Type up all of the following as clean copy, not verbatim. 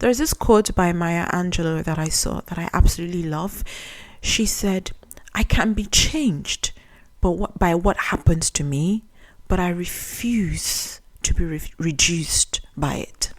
There's this quote by Maya Angelou that I saw that I absolutely love. She said, "I can be changed by what happens to me, but I refuse to be reduced by it."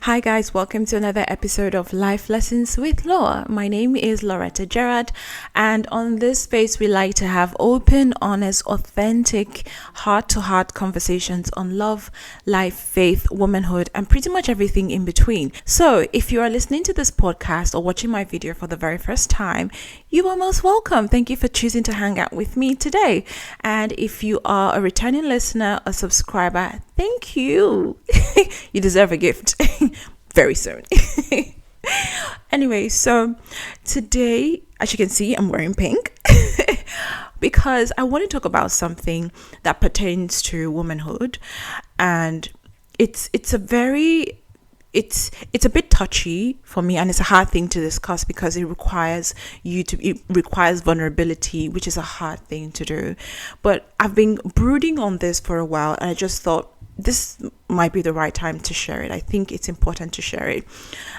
Hi guys, welcome to another episode of Life Lessons with Laura. My name is Loretta Gerard, and on this space we like to have open, honest, authentic, heart-to-heart conversations on love, life, faith, womanhood, and pretty much everything in between. So if you are listening to this podcast or watching my video for the very first time, you are most welcome. Thank you for choosing to hang out with me today. And if you are a returning listener, a subscriber, thank you. You deserve a gift very soon. Anyway, so today, as you can see, I'm wearing pink because I want to talk about something that pertains to womanhood, and it's a bit touchy for me, and it's a hard thing to discuss because it requires vulnerability, which is a hard thing to do. But I've been brooding on this for a while, and I just thought this might be the right time to share it. I think it's important to share it.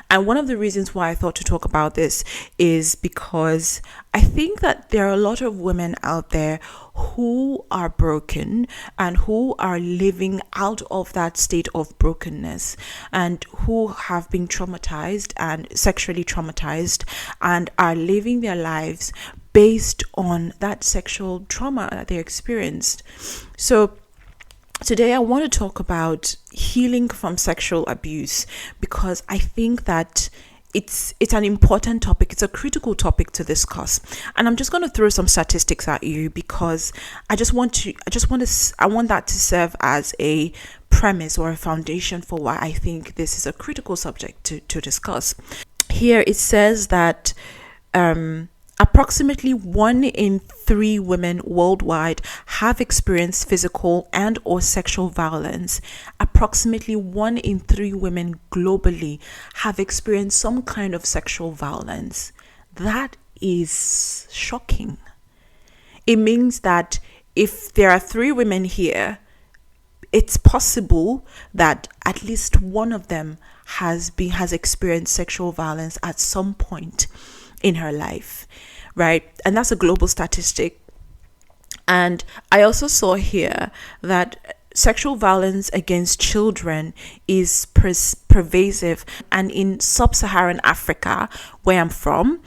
And one of the reasons why I thought to talk about this is because I think that there are a lot of women out there who are broken and who are living out of that state of brokenness, and who have been traumatized and sexually traumatized and are living their lives based on that sexual trauma that they experienced. So today I want to talk about healing from sexual abuse, because I think that it's an important topic. It's a critical topic to discuss. And I'm just going to throw some statistics at you because I want that to serve as a premise or a foundation for why I think this is a critical subject to discuss. Here it says that approximately 1 in 3 women worldwide have experienced physical and or sexual violence. Approximately 1 in 3 women globally have experienced some kind of sexual violence. That is shocking. It means that if there are 3 women here, it's possible that at least one of them has experienced sexual violence at some point in her life, right? And that's a global statistic. And I also saw here that sexual violence against children is pervasive, and in sub-Saharan Africa, where I'm from,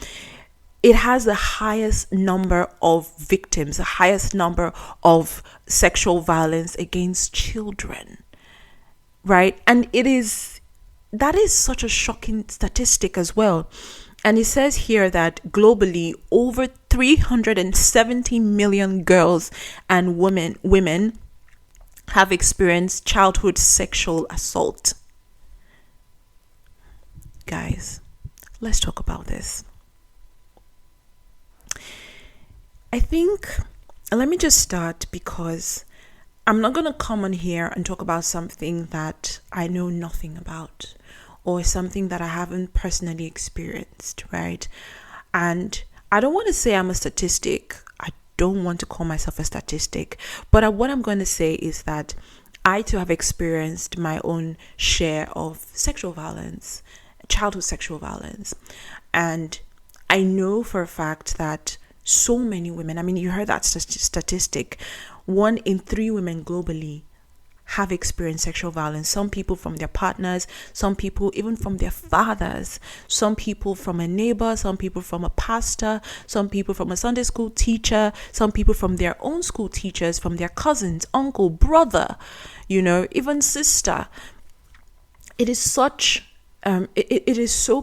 it has the highest number of victims, the highest number of sexual violence against children, right? And that is such a shocking statistic as well. And it says here that globally, over 370 million girls and women have experienced childhood sexual assault. Guys, let's talk about this. I think, let me just start, because I'm not going to come on here and talk about something that I know nothing about, or something that I haven't personally experienced, right? And I don't want to say I'm a statistic. I don't want to call myself a statistic. But what I'm going to say is that I too have experienced my own share of sexual violence, childhood sexual violence. And I know for a fact that so many women, I mean, you heard that statistic, 1 in 3 women globally have experienced sexual violence. Some people from their partners, some people even from their fathers, some people from a neighbor, some people from a pastor, some people from a Sunday school teacher, some people from their own school teachers, from their cousins, uncle, brother, even sister. It is such, it is so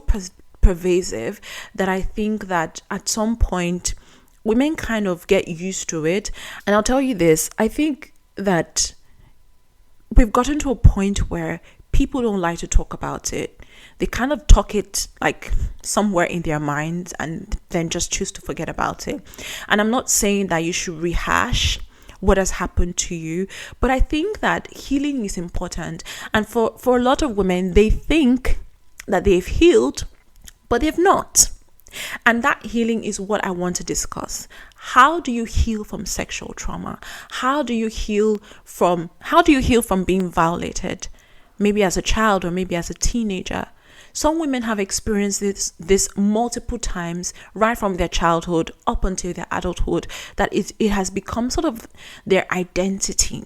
pervasive that I think that at some point women kind of get used to it. And I'll tell you this, I think that we've gotten to a point where people don't like to talk about it. They kind of talk it like somewhere in their minds and then just choose to forget about it. And I'm not saying that you should rehash what has happened to you, but I think that healing is important. And for a lot of women, they think that they've healed, but they've not. And that healing is what I want to discuss. how do you heal from sexual trauma? How do you heal from being violated? Maybe as a child or maybe as a teenager. Some women have experienced this multiple times, right from their childhood up until their adulthood, that it has become sort of their identity.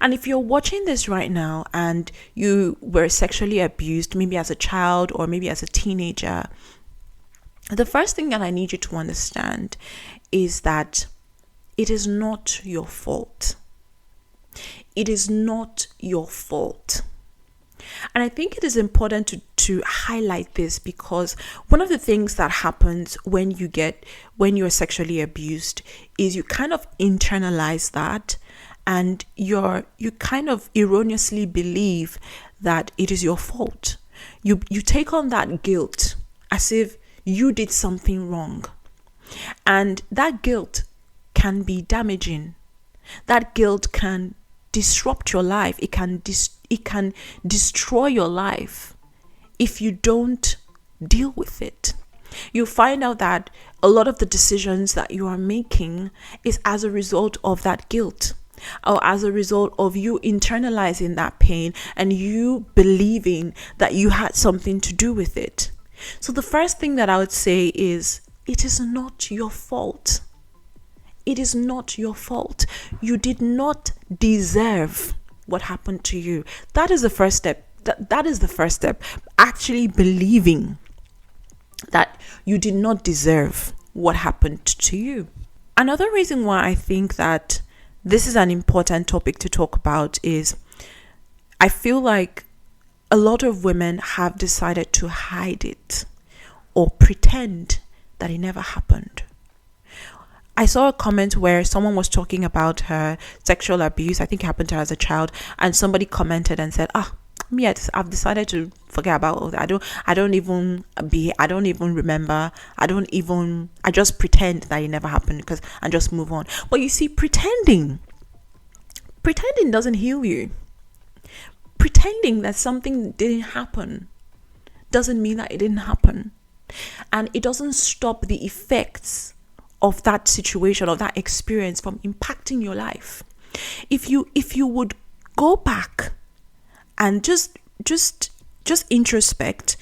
And if you're watching this right now and you were sexually abused, maybe as a child or maybe as a teenager, the first thing that I need you to understand is that it is not your fault. It is not your fault. And I think it is important to highlight this, because one of the things that happens when you're sexually abused is you kind of internalize that, and you kind of erroneously believe that it is your fault. You take on that guilt as if you did something wrong. And that guilt can be damaging. That guilt can disrupt your life. It can destroy your life if you don't deal with it. You find out that a lot of the decisions that you are making is as a result of that guilt, or as a result of you internalizing that pain and you believing that you had something to do with it. So the first thing that I would say is, it is not your fault. It is not your fault. You did not deserve what happened to you. That is the first step. That is the first step. Actually believing that you did not deserve what happened to you. Another reason why I think that this is an important topic to talk about is, I feel like a lot of women have decided to hide it or pretend that it never happened. I saw a comment where someone was talking about her sexual abuse. I think it happened to her as a child, and somebody commented and said, I've decided to forget about all that. I don't even remember. I just pretend that it never happened and just move on. But you see, pretending doesn't heal you. Pretending that something didn't happen doesn't mean that it didn't happen. And it doesn't stop the effects of that situation, of that experience, from impacting your life. If you would go back and just introspect,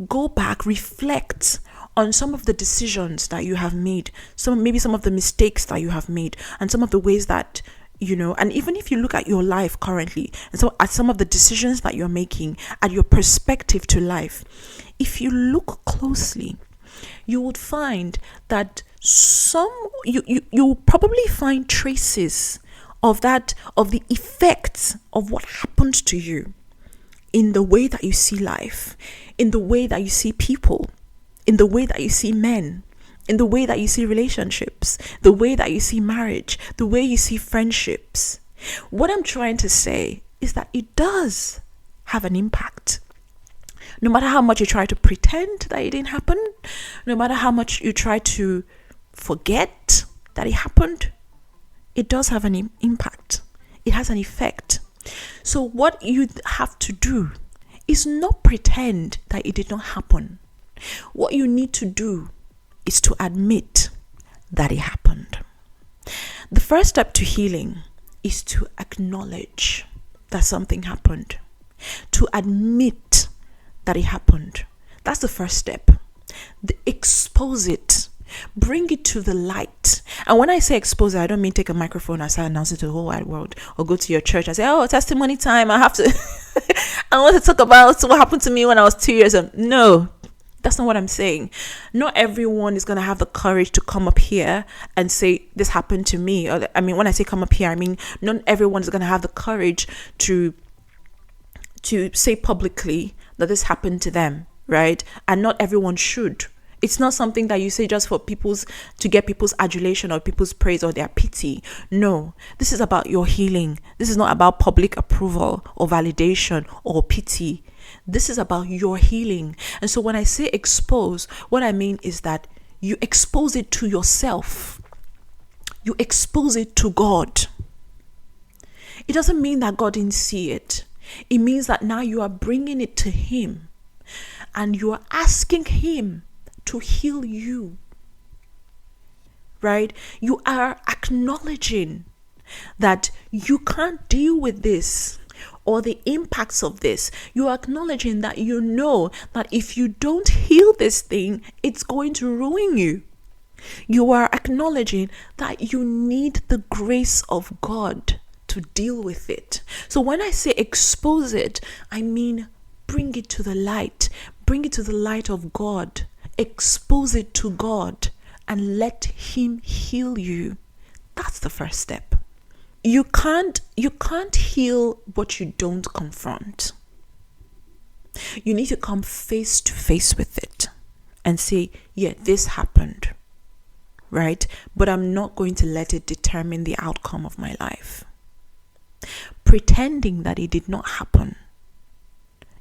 go back, reflect on some of the decisions that you have made, maybe some of the mistakes that you have made, and some of the ways that, and even if you look at your life currently, and so at some of the decisions that you're making, at your perspective to life, if you look closely, you would find that you will probably find traces of the effects of what happened to you in the way that you see life, in the way that you see people, in the way that you see men, in the way that you see relationships, the way that you see marriage, the way you see friendships. What I'm trying to say is that it does have an impact. No matter how much you try to pretend that it didn't happen, no matter how much you try to forget that it happened, it does have an impact. It has an effect. So what you have to do is not pretend that it did not happen. What you need to do is to admit that it happened. The first step to healing is to acknowledge that something happened. To admit that it happened. That's the first step. Expose it. Bring it to the light. And when I say expose it, I don't mean take a microphone and start announcing to the whole wide world, or go to your church and say, testimony time, I have to I want to talk about what happened to me when I was 2 years old. No, that's not what I'm saying. Not everyone is going to have the courage to come up here and say, this happened to me. When I say come up here, I mean, not everyone is going to have the courage to say publicly that this happened to them, right? And not everyone should. It's not something that you say just for to get people's adulation or people's praise or their pity. No, this is about your healing. This is not about public approval or validation or pity. This is about your healing. And so when I say expose, what I mean is that you expose it to yourself. You expose it to God. It doesn't mean that God didn't see it. It means that now you are bringing it to Him and you are asking Him to heal you. right? You are acknowledging that you can't deal with this or the impacts of this. You are acknowledging that you know that if you don't heal this thing, it's going to ruin you. You are acknowledging that you need the grace of God to deal with it. So when I say expose it, I mean bring it to the light. Bring it to the light of God. Expose it to God and let Him heal you. That's the first step. You can't heal what you don't confront. You need to come face to face with it and say, yeah, this happened, right? But I'm not going to let it determine the outcome of my life. Pretending that it did not happen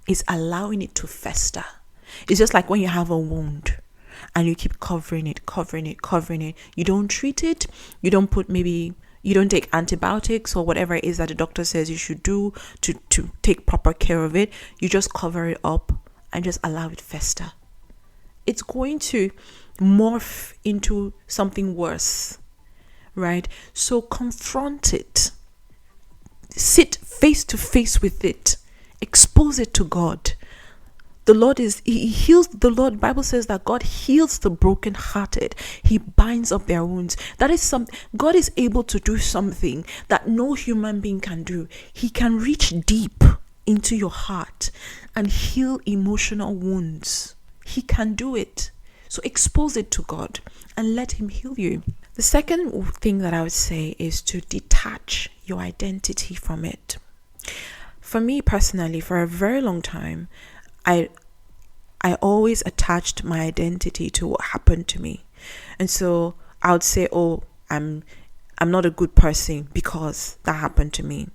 is allowing it to fester. It's just like when you have a wound and you keep covering it. You don't treat it. You don't take antibiotics or whatever it is that the doctor says you should do to take proper care of it. You just cover it up and just allow it fester. It's going to morph into something worse, right? So confront it. Sit face to face with it. Expose it to God. He heals. The Bible says that God heals the brokenhearted. He binds up their wounds. That is God is able to do something that no human being can do. He can reach deep into your heart and heal emotional wounds. He can do it. So expose it to God and let Him heal you. The second thing that I would say is to detach your identity from it. For me personally, for a very long time, I always attached my identity to what happened to me. And so I would say, oh, I'm not a good person because that happened to me.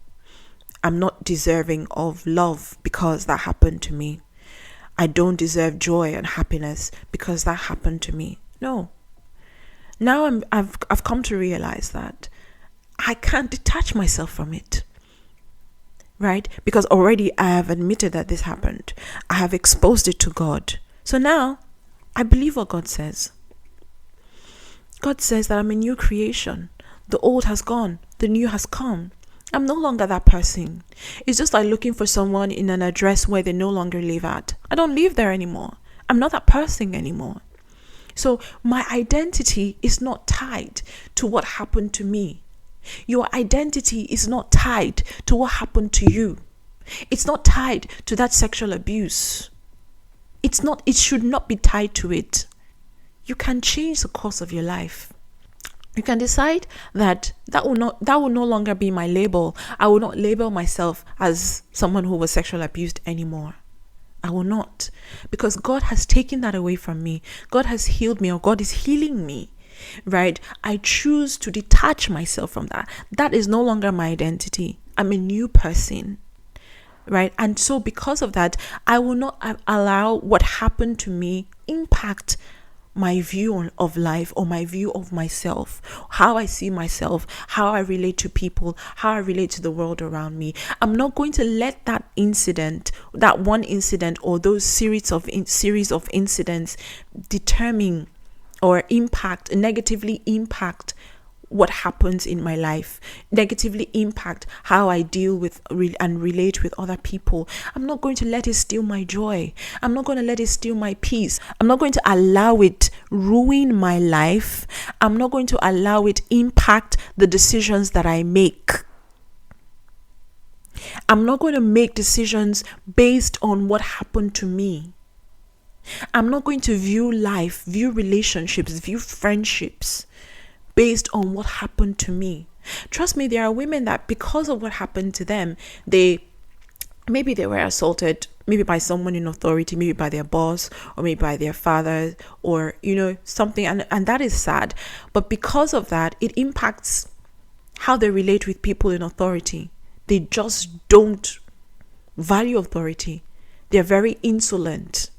I'm not deserving of love because that happened to me. I don't deserve joy and happiness because that happened to me. No. Now I've come to realize that I can't detach myself from it. Right? Because already I have admitted that this happened. I have exposed it to God. So now I believe what God says. God says that I'm a new creation. The old has gone. The new has come. I'm no longer that person. It's just like looking for someone in an address where they no longer live at. I don't live there anymore. I'm not that person anymore. So my identity is not tied to what happened to me. Your identity is not tied to what happened to you. It's not tied to that sexual abuse. It should not be tied to it. You can change the course of your life. You can decide that will no longer be my label. I will not label myself as someone who was sexually abused anymore. I will not. Because God has taken that away from me. God has healed me, or God is healing me. Right? I choose to detach myself from that. That is no longer my identity. I'm a new person. Right? And so because of that, I will not allow what happened to me impact my view of life or my view of myself, how I see myself, how I relate to people, how I relate to the world around me. I'm not going to let that one incident or those series of incidents determine or negatively impact what happens in my life, negatively impact how I deal with and relate with other people. I'm not going to let it steal my joy. I'm not going to let it steal my peace. I'm not going to allow it ruin my life. I'm not going to allow it impact the decisions that I make. I'm not going to make decisions based on what happened to me. I'm not going to view life, view relationships, view friendships based on what happened to me. Trust me, there are women that because of what happened to them, maybe they were assaulted, maybe by someone in authority, maybe by their boss, or maybe by their father, or something, and that is sad. But because of that, it impacts how they relate with people in authority. They just don't value authority. They're very insolent.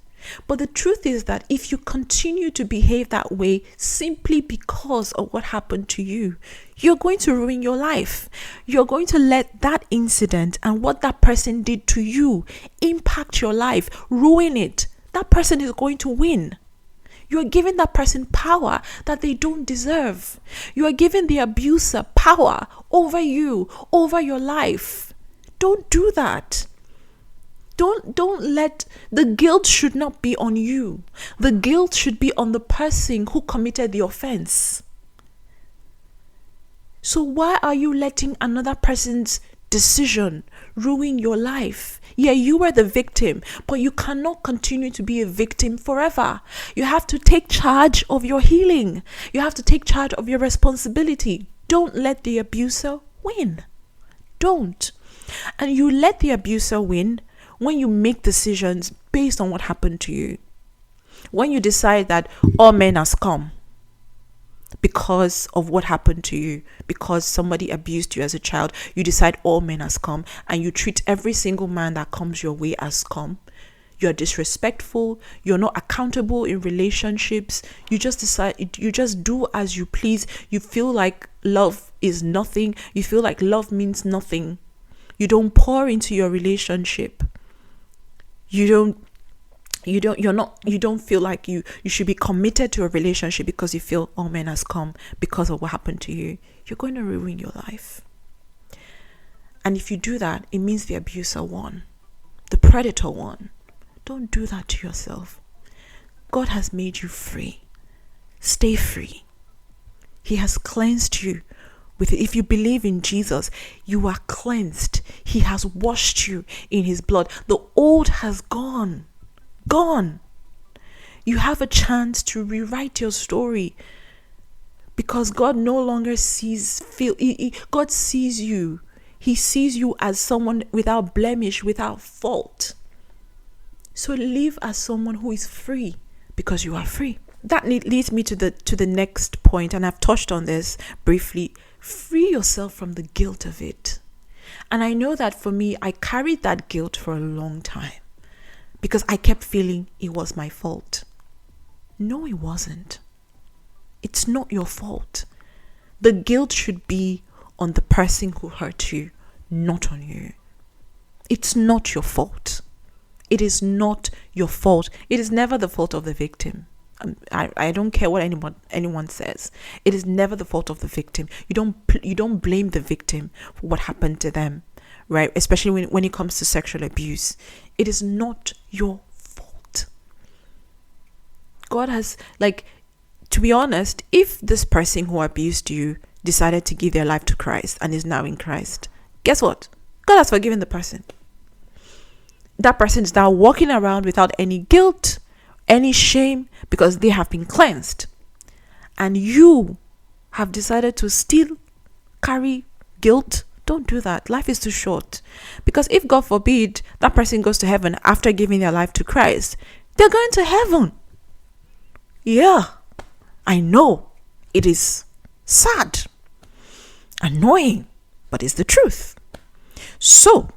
But the truth is that if you continue to behave that way simply because of what happened to you, you're going to ruin your life. You're going to let that incident and what that person did to you impact your life, ruin it. That person is going to win. You are giving that person power that they don't deserve. You are giving the abuser power over you, over your life. Don't do that. Don't let the guilt should not be on you. The guilt should be on the person who committed the offense. So why are you letting another person's decision ruin your life? Yeah, you were the victim, but you cannot continue to be a victim forever. You have to take charge of your healing. You have to take charge of your responsibility. Don't let the abuser win. Don't. And you let the abuser win when you make decisions based on what happened to you. When you decide that all men are scum because of what happened to you, because somebody abused you as a child, you decide all men are scum, and you treat every single man that comes your way as scum. You're disrespectful. You're not accountable in relationships. You just do as you please. You feel like love is nothing. You feel like love means nothing. You don't pour into your relationship. You don't feel like you should be committed to a relationship because you feel all men has come because of what happened to you. You're going to ruin your life. And if you do that, it means the abuser won. The predator won. Don't do that to yourself. God has made you free. Stay free. He has cleansed you. If you believe in Jesus, you are cleansed. He has washed you in his blood. The old has gone. Gone. You have a chance to rewrite your story, because God no longer God sees you. He sees you as someone without blemish, without fault. So live as someone who is free, because you are free. That leads me to the next point, and I've touched on this briefly. Free yourself from the guilt of it. And I know that for me, I carried that guilt for a long time because I kept feeling it was my fault. No, it wasn't. It's not your fault. The guilt should be on the person who hurt you, not on you. It's not your fault. It is not your fault. It is never the fault of the victim. I don't care what anyone says. It is never the fault of the victim. You don't blame the victim for what happened to them, right? Especially when it comes to sexual abuse. It is not your fault. God has, to be honest, if this person who abused you decided to give their life to Christ and is now in Christ, guess what? God has forgiven the person. That person is now walking around without any guilt, any shame, because they have been cleansed. And you have decided to still carry guilt. Don't do that. Life is too short. Because if, God forbid, that person goes to heaven after giving their life to Christ, they're going to heaven. Yeah, I know. It is sad, annoying, but it's the truth. So,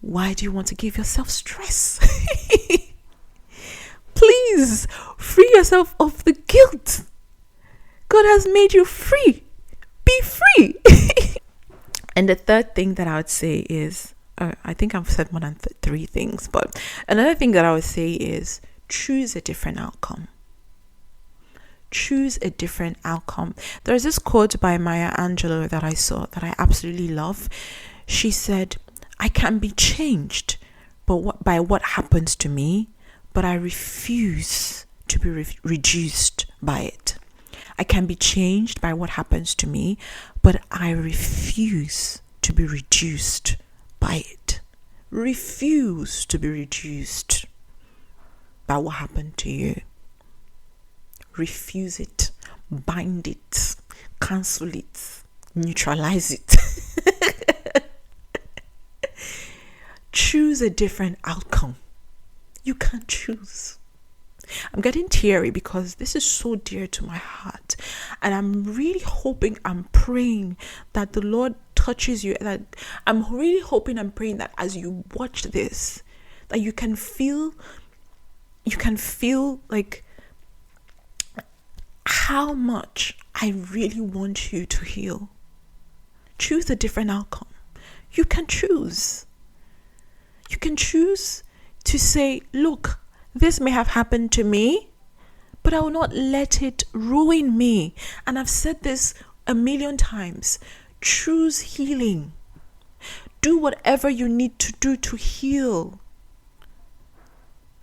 why do you want to give yourself stress? Please free yourself of the guilt. God has made you free. Be free. And the third thing that I would say is, I think I've said more than three things, but another thing that I would say is choose a different outcome. Choose a different outcome. There's this quote by Maya Angelou that I saw that I absolutely love. She said, I can be changed by what happens to me, but I refuse to be reduced by it. I can be changed by what happens to me, but I refuse to be reduced by it. Refuse to be reduced by what happened to you. Refuse it, bind it, cancel it, neutralize it. Choose a different outcome. You can choose. I'm getting teary because this is so dear to my heart, and I'm really hoping and praying that the Lord touches you. That I'm really hoping and praying that as you watch this, that you can feel like how much I really want you to heal. Choose a different outcome. You can choose. You can choose to say, look, this may have happened to me, but I will not let it ruin me. And I've said this a million times. Choose healing. Do whatever you need to do to heal.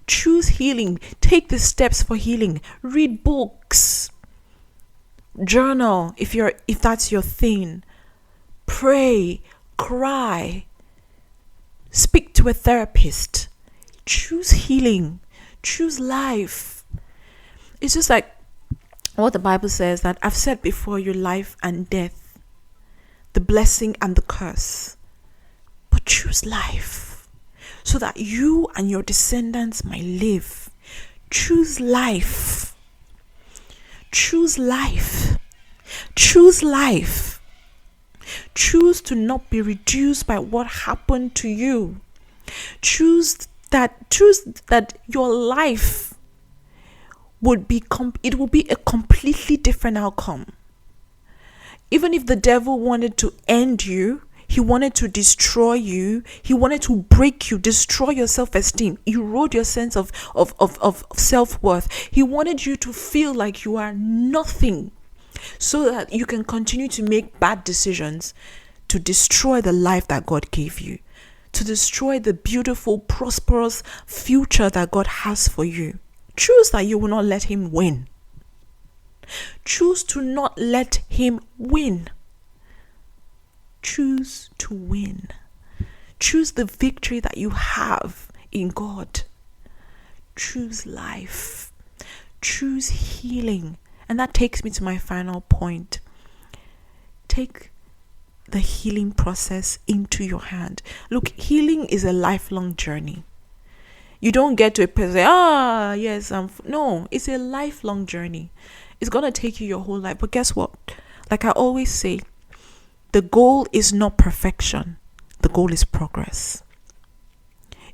Choose healing. Take the steps for healing. Read books. Journal if that's your thing. Pray. Cry. Speak to a therapist. Choose healing. Choose life. It's just like what the Bible says, that I've said before you life and death, the blessing and the curse. But choose life so that you and your descendants might live. Choose life. Choose life. Choose life. Choose to not be reduced by what happened to you. Choose that your life would be it will be a completely different outcome. Even if the devil wanted to end you, he wanted to destroy you, he wanted to break you, destroy your self-esteem, erode your sense of self-worth. He wanted you to feel like you are nothing, so that you can continue to make bad decisions to destroy the life that God gave you, to destroy the beautiful, prosperous future that God has for you. Choose that you will not let him win. Choose to not let him win. Choose to win. Choose the victory that you have in God. Choose life. Choose healing. And that takes me to my final point. Take the healing process into your hand. Look, healing is a lifelong journey. You don't get to a place say, yes, no, it's a lifelong journey. It's going to take you your whole life. But guess what? Like I always say, the goal is not perfection. The goal is progress.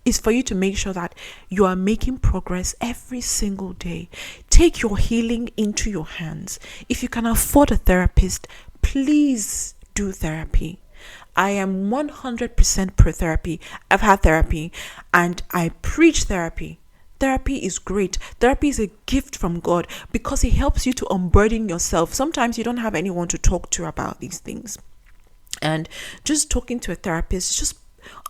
It's for you to make sure that you are making progress every single day. Take your healing into your hands. If you can afford a therapist, please do therapy. I am 100% pro therapy. I've had therapy and I preach therapy. Therapy is great. Therapy is a gift from God because it helps you to unburden yourself. Sometimes you don't have anyone to talk to about these things. And just talking to a therapist, just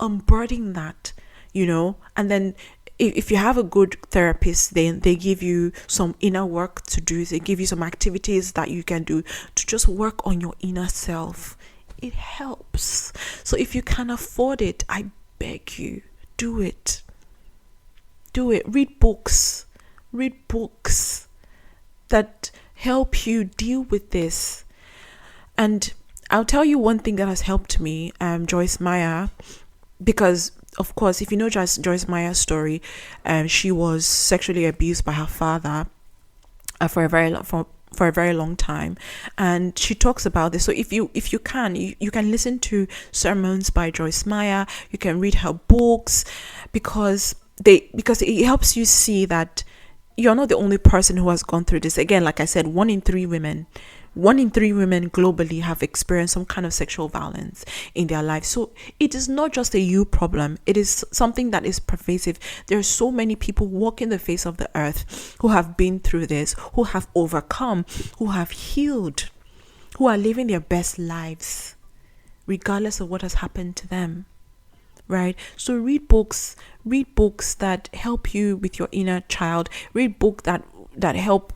unburdening that, and then if you have a good therapist, then they give you some inner work to do. They give you some activities that you can do to just work on your inner self. It helps. So if you can afford it, I beg you, do it. Do it. Read books. Read books that help you deal with this. And I'll tell you one thing that has helped me, Joyce Meyer, because of course, if you know Joyce Meyer's story, she was sexually abused by her father for a very long time, and she talks about this. So if you can listen to sermons by Joyce Meyer, you can read her books, because it helps you see that you're not the only person who has gone through this. Again, like I said, 1 in 3 women globally have experienced some kind of sexual violence in their life. So it is not just a you problem. It is something that is pervasive. There are so many people walking the face of the earth who have been through this, who have overcome, who have healed, who are living their best lives, regardless of what has happened to them. Right? So read books that help you with your inner child. Read books that help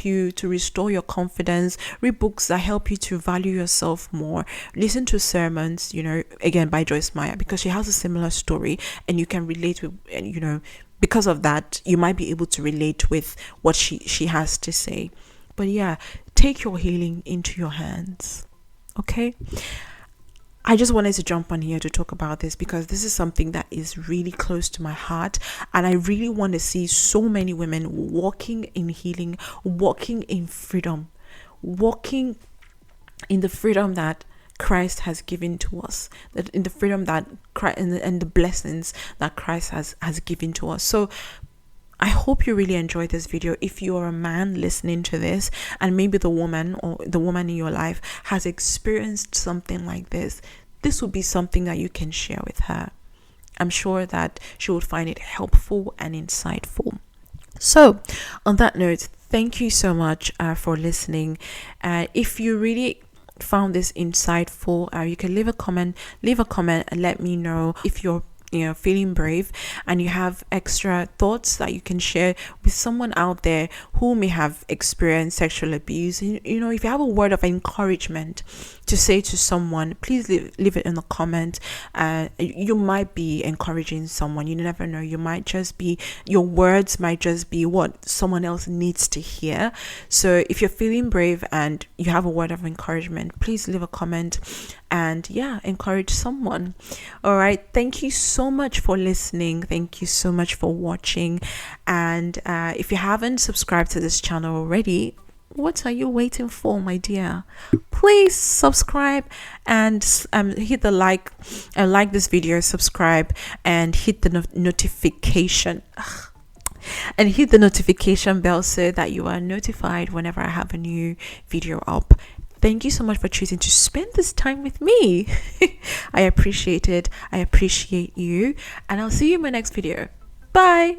you to restore your confidence. Read books that help you to value yourself more. Listen to sermons, again by Joyce Meyer, because she has a similar story and you can relate with, and because of that, you might be able to relate with what she has to say. But yeah, take your healing into your hands. Okay? I just wanted to jump on here to talk about this because this is something that is really close to my heart, and I really want to see so many women walking in healing, walking in freedom, walking in the freedom that Christ has given to us, that in the freedom that Christ and the blessings that Christ has given to us. So I hope you really enjoyed this video. If you're a man listening to this and maybe the woman in your life has experienced something like this would be something that you can share with her. I'm sure that she would find it helpful and insightful. So, on that note, thank you so much for listening. If you really found this insightful, you can leave a comment and let me know if you're feeling brave and you have extra thoughts that you can share with someone out there who may have experienced sexual abuse. If you have a word of encouragement to say to someone, please leave it in the comment. You might be encouraging someone. You never know. Your words might just be what someone else needs to hear. So if you're feeling brave and you have a word of encouragement, please leave a comment and encourage someone. All right, thank you so much for listening. Thank you so much for watching. And if you haven't subscribed to this channel already, what are you waiting for, my dear? Please subscribe and hit the like this video, subscribe, and hit the notification and hit the notification bell so that you are notified whenever I have a new video up. Thank you so much for choosing to spend this time with me. I appreciate it. I appreciate you. And I'll see you in my next video. Bye.